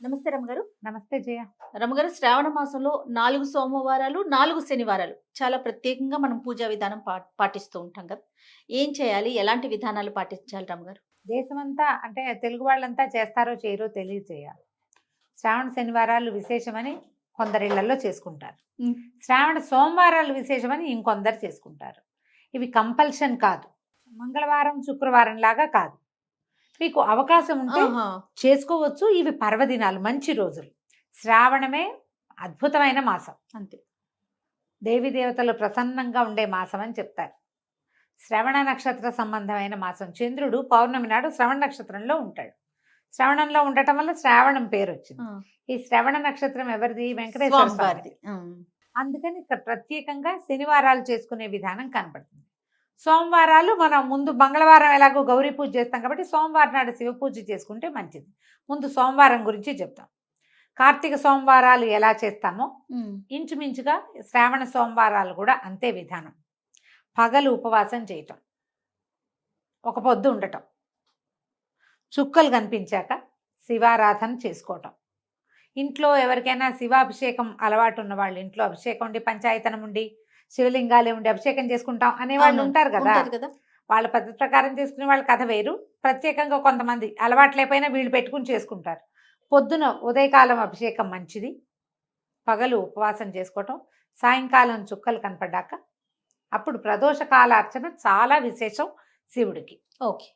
నమస్తే రమగారు. నమస్తే జయ. రమగారు, శ్రావణ మాసంలో 4 సోమవారాలు, 4 శనివారాలు చాలా ప్రత్యేకంగా మనం పూజా విధానం పాటిస్తూ ఉంటాం కదా! ఏం చేయాలి? ఎలాంటి విధానాలు పాటించాలి రమగారు? దేశమంతా అంటే తెలుగు వాళ్ళంతా చేస్తారో చేయరో తెలియజేయాలి. శ్రావణ శనివారాలు విశేషమని కొందరిళ్లలో చేసుకుంటారు. శ్రావణ సోమవారాలు విశేషమని ఇంకొందరు చేసుకుంటారు. ఇవి కంపల్షన్ కాదు. మంగళవారం శుక్రవారం లాగా కాదు. మీకు అవకాశం ఉంటే చేసుకోవచ్చు. ఇవి పర్వదినాలు, మంచి రోజులు. శ్రావణమే అద్భుతమైన మాసం. అంతే. దేవి దేవతలు ప్రసన్నంగా ఉండే మాసం అని చెప్తారు. శ్రవణ నక్షత్ర సంబంధమైన మాసం. చంద్రుడు పౌర్ణమి నాడు శ్రవణ నక్షత్రంలో ఉంటాడు. శ్రవణంలో ఉండటం వల్ల శ్రావణం పేరు వచ్చింది. ఈ శ్రవణ నక్షత్రం ఎవరిది? వెంకటేశ్వర స్వామిది. అందుకని ఇక్కడ ప్రత్యేకంగా శనివారాలు చేసుకునే విధానం కనపడుతుంది. సోమవారాలు మనం ముందు మంగళవారం ఎలాగో గౌరీ పూజ చేస్తాం కాబట్టి సోమవారం నాడు శివ పూజ చేసుకుంటే మంచిది. ముందు సోమవారం గురించి చెప్తాం. కార్తీక సోమవారాలు ఎలా చేస్తామో ఇంచుమించుగా శ్రావణ సోమవారాలు కూడా అంతే విధానం. పగలు ఉపవాసం చేయటం, ఒక పొద్దు ఉండటం, చుక్కలు కనిపించాక శివారాధన చేసుకోవటం. ఇంట్లో ఎవరికైనా శివాభిషేకం అలవాటు ఉన్న వాళ్ళు ఇంట్లో అభిషేకం ఉండి పంచాయతనం ఉండి శివలింగాలే ఉండి అభిషేకం చేసుకుంటాం అనేవాళ్ళు ఉంటారు కదా. వాళ్ళ పద్ధతి ప్రకారం చేసుకునే వాళ్ళ కథ వేరు. ప్రత్యేకంగా కొంతమంది అలవాటు లేకపోయినా వీళ్ళు పెట్టుకుని చేసుకుంటారు. పొద్దున ఉదయకాలం అభిషేకం మంచిది. పగలు ఉపవాసం చేసుకోవటం, సాయంకాలం చుక్కలు కనపడ్డాక అప్పుడు ప్రదోషకాల అర్చన చాలా విశేషం శివుడికి. ఓకే.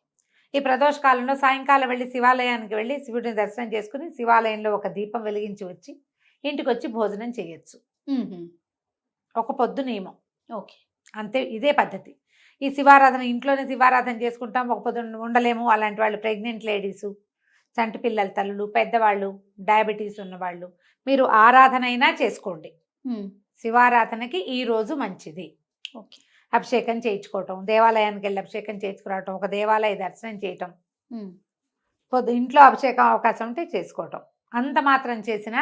ఈ ప్రదోషకాలంలో సాయంకాలం వెళ్ళి శివాలయానికి వెళ్ళి శివుడిని దర్శనం చేసుకుని శివాలయంలో ఒక దీపం వెలిగించి వచ్చి ఇంటికి వచ్చి భోజనం చేయొచ్చు. ఒక పొద్దు నియమం. ఓకే. అంతే, ఇదే పద్ధతి. ఈ శివారాధన ఇంట్లోనే శివారాధన చేసుకుంటాం, ఒక పొద్దు ఉండలేము అలాంటి వాళ్ళు, ప్రెగ్నెంట్ లేడీసు, చంటి పిల్లల తల్లులు, పెద్దవాళ్ళు, డయాబెటీస్ ఉన్నవాళ్ళు, మీరు ఆరాధన అయినా చేసుకోండి. శివారాధనకి ఈ రోజు మంచిది. ఓకే. అభిషేకం చేయించుకోవటం, దేవాలయానికి వెళ్ళి అభిషేకం చేయించుకురావటం, ఒక దేవాలయ దర్శనం చేయటం, ఇంట్లో అభిషేకం అవకాశం ఉంటే చేసుకోవటం, అంత మాత్రం చేసినా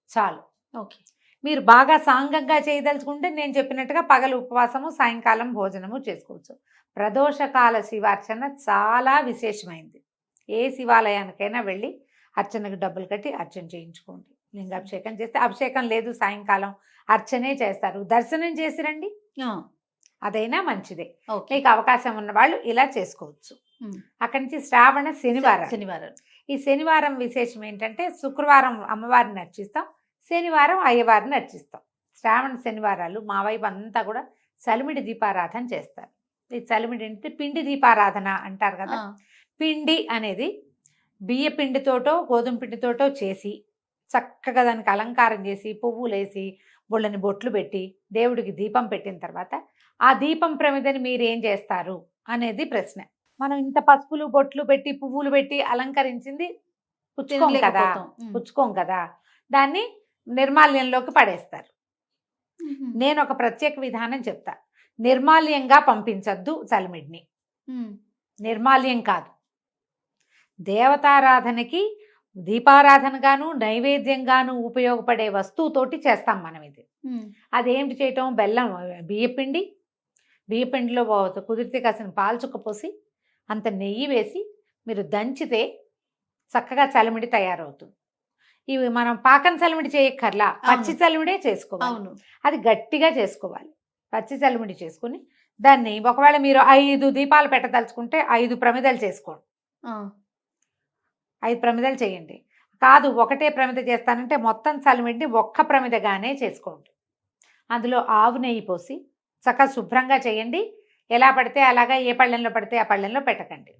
చాలు. ఓకే. మీరు బాగా సాంగంగా చేయదలుచుకుంటే నేను చెప్పినట్టుగా పగలు ఉపవాసము, సాయంకాలం భోజనము చేసుకోవచ్చు. ప్రదోషకాల శివార్చన చాలా విశేషమైంది. ఏ శివాలయానికైనా వెళ్ళి అర్చనకు డబ్బులు కట్టి అర్చన చేయించుకోండి. లింగాభిషేకం చేస్తే, అభిషేకం లేదు సాయంకాలం అర్చనే చేస్తారు, దర్శనం చేసి రండి, అదైనా మంచిదే. మీకు అవకాశం ఉన్న వాళ్ళు ఇలా చేసుకోవచ్చు. అక్కడి నుంచి శ్రావణ శనివారం. ఈ శనివారం విశేషం ఏంటంటే శుక్రవారం అమ్మవారిని అర్చిస్తాం, శనివారం అయ్యవారిని అర్చిస్తాం. శ్రావణ శనివారాలు మా వైపు అంతా కూడా చలిమిడి దీపారాధన చేస్తారు. ఈ చలిమిడి అంటే పిండి దీపారాధన అంటారు కదా. పిండి అనేది బియ్య పిండితోటో గోధుమ పిండితోటో చేసి చక్కగా దానికి అలంకారం చేసి పువ్వులేసి బొళ్ళని బొట్లు పెట్టి దేవుడికి దీపం పెట్టిన తర్వాత ఆ దీపం ప్రమిదని మీరు ఏం చేస్తారు అనేది ప్రశ్న. మనం ఇంత పసుపులు బొట్లు పెట్టి పువ్వులు పెట్టి అలంకరించింది పుచ్చుకోం కదా, దాన్ని నిర్మాల్యంలోకి పడేస్తారు. నేను ఒక ప్రత్యేక విధానం చెప్తా. నిర్మాల్యంగా పంపించద్దు చలిమిడిని. నిర్మాల్యం కాదు, దేవతారాధనకి దీపారాధనగాను నైవేద్యంగాను ఉపయోగపడే వస్తువుతోటి చేస్తాం మనం ఇది. అదేంటి చేయటం? బెల్లం, బియ్యపిండిలో కుదిరితే కాసిన పాలు చుక్కపోసి అంత నెయ్యి వేసి మీరు దంచితే చక్కగా చలిమిడి తయారవుతుంది. ఇవి మనం పాకం చలిమిడి చేయక్కర్లా, పచ్చి చలిమిడే చేసుకోవాలి. అది గట్టిగా చేసుకోవాలి. పచ్చి చలిమిడి చేసుకుని దాన్ని ఒకవేళ మీరు 5 దీపాలు పెట్టదలుచుకుంటే 5 ప్రమిదలు చేసుకోండి. 5 ప్రమిదలు చేయండి. కాదు ఒకటే ప్రమిద చేస్తానంటే మొత్తం చలిమిడిని ఒక్క ప్రమిదగానే చేసుకోండి. అందులో ఆవు నెయ్యి పోసి చక్కగా శుభ్రంగా చేయండి. ఎలా పడితే అలాగా, ఏ పళ్ళెంలో పడితే ఆ పళ్ళెంలో పెట్టకండి.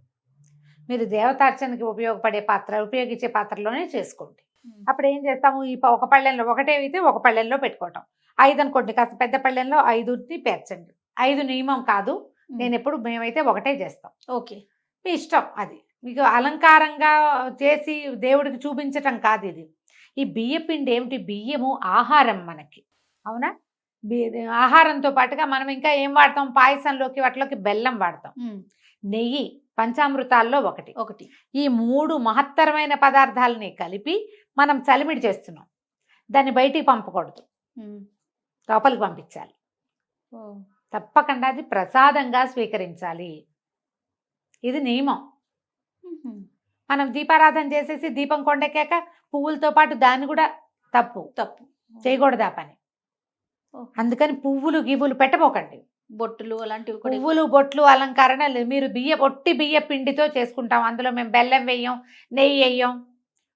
మీరు దేవతార్చనకి ఉపయోగించే పాత్రలోనే చేసుకోండి. అప్పుడు ఏం చేస్తాము? ఈ ఒక పళ్ళెంలో ఒకటే అయితే ఒక పళ్ళెంలో పెట్టుకోవటం. 5 అనుకోండి, కాస్త పెద్ద పళ్ళెంలో 5ని పేర్చండి. 5 నియమం కాదు, మేమైతే ఒకటే చేస్తాం. ఓకే. మీ ఇష్టం. అది మీకు అలంకారంగా చేసి దేవుడికి చూపించటం కాదు ఇది. ఈ బియ్యపిండి ఏమిటి? బియ్యము ఆహారం మనకి, అవునా? ఆహారంతో పాటుగా మనం ఇంకా ఏం వాడతాం? పాయసంలోకి వాటిలోకి బెల్లం వాడతాం, నెయ్యి, పంచామృతాల్లో ఒకటి. ఈ 3 మహత్తరమైన పదార్థాలని కలిపి మనం చలిమిడి చేస్తున్నాం. దాన్ని బయటికి పంపకూడదు, లోపలికి పంపించాలి. తప్పకుండా అది ప్రసాదంగా స్వీకరించాలి. ఇది నియమం. మనం దీపారాధన చేసేసి దీపం కొండెక్కాక పువ్వులతో పాటు దాన్ని కూడా తప్పు తప్పు. చేయకూడదు ఆ పని. ఓకే. అందుకని పువ్వులు గివ్వులు పెట్టబోకండి. బొట్టులు అలాంటివి కూడా పువ్వులు బొట్లు అలంకరణలు మీరు ఒట్టి బియ్య పిండితో చేసుకుంటాం. అందులో మేము బెల్లం వేయం, నెయ్యి వేయం.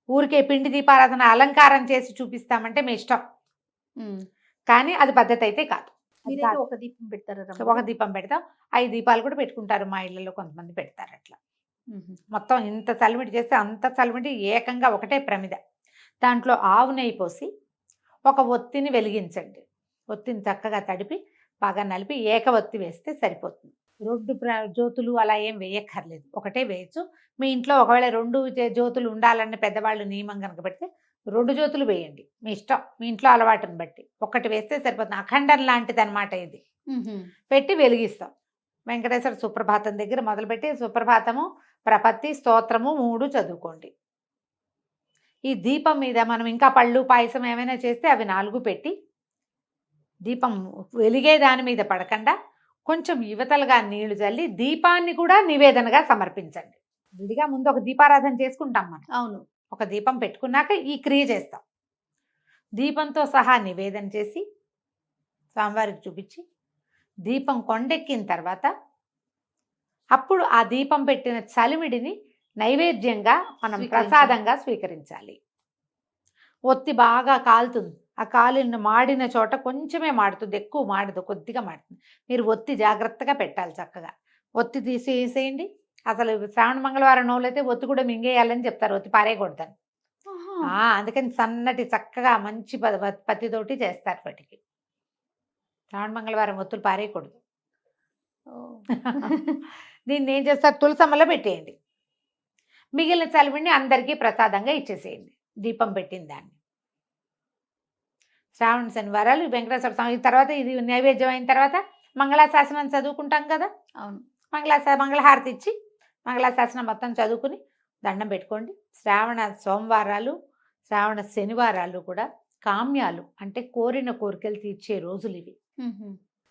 ఊరికే పిండి దీపారాధన అలంకారం చేసి చూపిస్తామంటే మీ ఇష్టం. ఉమ్. కానీ అది పద్ధతి అయితే కాదు. అది మీరైతే కాదు. ఒక దీపం పెడతారా ఒక రమ్మగారు? దీపం పెడతాం. 5 దీపాలు కూడా పెట్టుకుంటారు. మా ఇళ్ళలో కొంతమంది పెడతారు అట్లా. ఉహు. మొత్తం ఇంత చలిమిడి చేస్తే అంత చలిమిడి ఏకంగా ఒకటే ప్రమిద. దాంట్లో ఆవు నెయ్యి పోసి ఒక ఒత్తిని వెలిగించండి. ఒత్తిని చక్కగా తడిపి బాగా నలిపి ఏక ఒత్తి వేస్తే సరిపోతుంది. 2 జ్యోతులు అలా ఏం వేయక్కర్లేదు. ఒకటే వేయచ్చు. మీ ఇంట్లో ఒకవేళ 2 జ్యోతులు ఉండాలని పెద్దవాళ్ళు నియమం కనుక పెడితే 2 జ్యోతులు వేయండి. మీ ఇష్టం. మీ ఇంట్లో అలవాటుని బట్టి. ఒకటి వేస్తే సరిపోతుంది. అఖండం లాంటిది అనమాట ఇది. ఉహు. పెట్టి వెలిగిస్తాం. వెంకటేశ్వర సుప్రభాతం దగ్గర మొదలుపెట్టి సుప్రభాతము, ప్రపత్తి, స్తోత్రము 3 చదువుకోండి. ఈ దీపం మీద మనం ఇంకా పళ్ళు పాయసం ఏమైనా చేస్తే అవి 4 పెట్టి దీపం వెలిగే దాని మీద పడకుండా కొంచెం యువతలుగా నీళ్లు చల్లి దీపాన్ని కూడా నివేదనగా సమర్పించండి. విడిగా ముందు ఒక దీపారాధన చేసుకుంటాం మనం. అవును. ఒక దీపం పెట్టుకున్నాక ఈ క్రియ చేస్తాం. దీపంతో సహా నివేదన చేసి స్వామివారికి చూపించి దీపం కొండెక్కిన తర్వాత అప్పుడు ఆ దీపం పెట్టిన చలిమిడిని నైవేద్యంగా మనం ప్రసాదంగా స్వీకరించాలి. ఒత్తి బాగా కాలుతుంది. ఆ కాలిన మాడిన చోట కొంచెమే మాడుతుంది, ఎక్కువ మాడదు, కొద్దిగా మాడుతుంది. మీరు ఒత్తి జాగ్రత్తగా పెట్టాలి. చక్కగా ఒత్తి తీసేసేయండి. అసలు శ్రావణ మంగళవారం నోలైతే ఒత్తి కూడా మింగేయాలని చెప్తారు, ఒత్తి పారేయకూడదని. ఆహా. అందుకని సన్నటి చక్కగా మంచి పత్తితోటి చేస్తారు వాటికి. శ్రావణ మంగళవారం ఒత్తులు పారేయకూడదు. ఓ. దీన్ని ఏం చేస్తారు, తులసమ్మలో పెట్టేయండి. మిగిలిన చలిమిడిని అందరికీ ప్రసాదంగా ఇచ్చేసేయండి దీపం పెట్టిన దాన్ని. శ్రావణ శనివారాలు వెంకటేశ్వర స్వామి తర్వాత ఇది నైవేద్యం అయిన తర్వాత మంగళాశాసనం చదువుకుంటాం కదా. అవును. మంగళహారతి ఇచ్చి మంగళాశాసనం మొత్తం చదువుకుని దండం పెట్టుకోండి. శ్రావణ సోమవారాలు, శ్రావణ శనివారాలు కూడా కామ్యాలు అంటే కోరిన కోరికలు తీర్చే రోజులు ఇవి. ఉహు.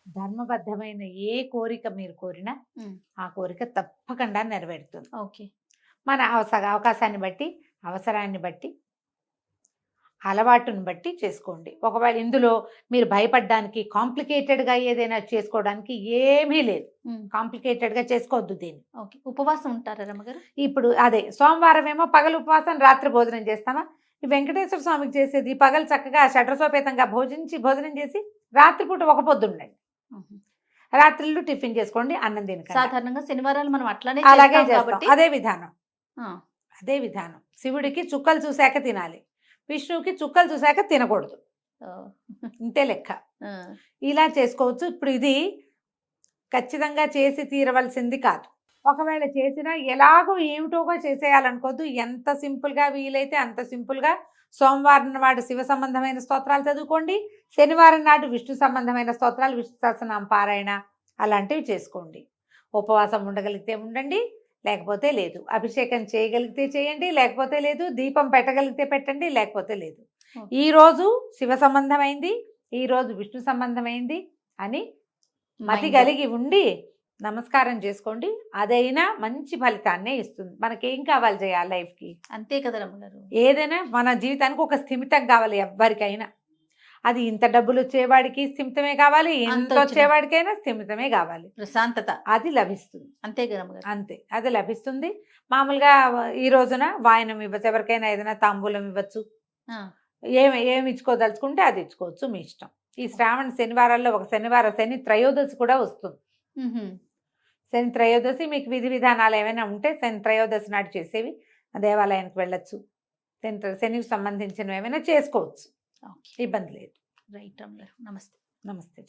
ధర్మబద్ధమైన ఏ కోరిక మీరు కోరినా ఆ కోరిక తప్పకుండా నెరవేరుతుంది. ఓకే. మన అవకాశాన్ని బట్టి, అవసరాన్ని బట్టి, అలవాటుని బట్టి చేసుకోండి. ఒకవేళ ఇందులో మీరు భయపడడానికి కాంప్లికేటెడ్గా ఏదైనా చేసుకోవడానికి ఏమీ లేదు. కాంప్లికేటెడ్గా చేసుకోవద్దు దీన్ని. ఓకే. ఉపవాసం ఉంటారా రమ్మగారు? ఇప్పుడు అదే సోమవారం ఏమో పగలు ఉపవాసం, రాత్రి భోజనం చేస్తామా. ఈ వెంకటేశ్వర స్వామికి చేసేది పగలు చక్కగా షడ్రసోపేతంగా భోజనం చేసి రాత్రిపూట ఒక పొద్దు ఉండండి. రాత్రిళ్ళు టిఫిన్ చేసుకోండి, అన్నం తినకండి. సాధారణంగా శనివారాలు మనం అట్లానే అలాగే చేస్తాం చేస్తాం. కాబట్టి అదే విధానం. శివుడికి చుక్కలు చూశాక తినాలి, విష్ణువుకి చుక్కలు చూశాక తినకూడదు. ఇంతే లెక్క. ఇలా చేసుకోవచ్చు. ఇప్పుడు ఇది ఖచ్చితంగా చేసి తీరవలసింది కాదు. ఒకవేళ చేసినా ఎలాగో ఏమిటోగా చేసేయాలనుకోవద్దు. ఎంత సింపుల్గా వీలైతే అంత సింపుల్గా సోమవారం నాడు శివ సంబంధమైన స్తోత్రాలు చదువుకోండి, శనివారం నాడు విష్ణు సంబంధమైన స్తోత్రాలు, విష్ణు సహస్రనామ పారాయణ అలాంటివి చేసుకోండి. ఉపవాసం ఉండగలిగితే ఉండండి, లేకపోతే లేదు. అభిషేకం చేయగలిగితే చేయండి, లేకపోతే లేదు. దీపం పెట్టగలిగితే పెట్టండి, లేకపోతే లేదు. ఈరోజు శివ సంబంధమైంది, ఈరోజు విష్ణు సంబంధమైంది అని మతి కలిగి ఉండి నమస్కారం చేసుకోండి. అదైనా మంచి ఫలితాన్నే ఇస్తుంది. మనకేం కావాలి చేయాలి లైఫ్కి? అంతే కదా రమ్మగారు. ఏదైనా మన జీవితానికి ఒక స్థిమితం కావాలి ఎవరికైనా. అది ఇంత డబ్బులు వచ్చేవాడికి స్థిమితమే కావాలి, ఇంత వచ్చేవాడికైనా స్థిమితమే కావాలి, ప్రశాంతత అది లభిస్తుంది. అంతే కదా. అంతే, అది లభిస్తుంది. మామూలుగా ఈ రోజున వాయనం ఇవ్వచ్చు, ఎవరికైనా ఏదైనా తాంబూలం ఇవ్వచ్చు, ఏమి ఇచ్చుకోదలుచుకుంటే అది ఇచ్చుకోవచ్చు, మీ ఇష్టం. ఈ శ్రావణ శనివారాల్లో ఒక శనివారం శని త్రయోదశి కూడా వస్తుంది. శని త్రయోదశి మీకు విధి విధానాలు ఏమైనా ఉంటే శని త్రయోదశి నాడు చేసేవి దేవాలయానికి వెళ్ళొచ్చు. శనికి సంబంధించినవి ఏమైనా చేసుకోవచ్చు, ఇబ్బంది లేదు. రైట్ రమ్మగారు. నమస్తే. నమస్తే.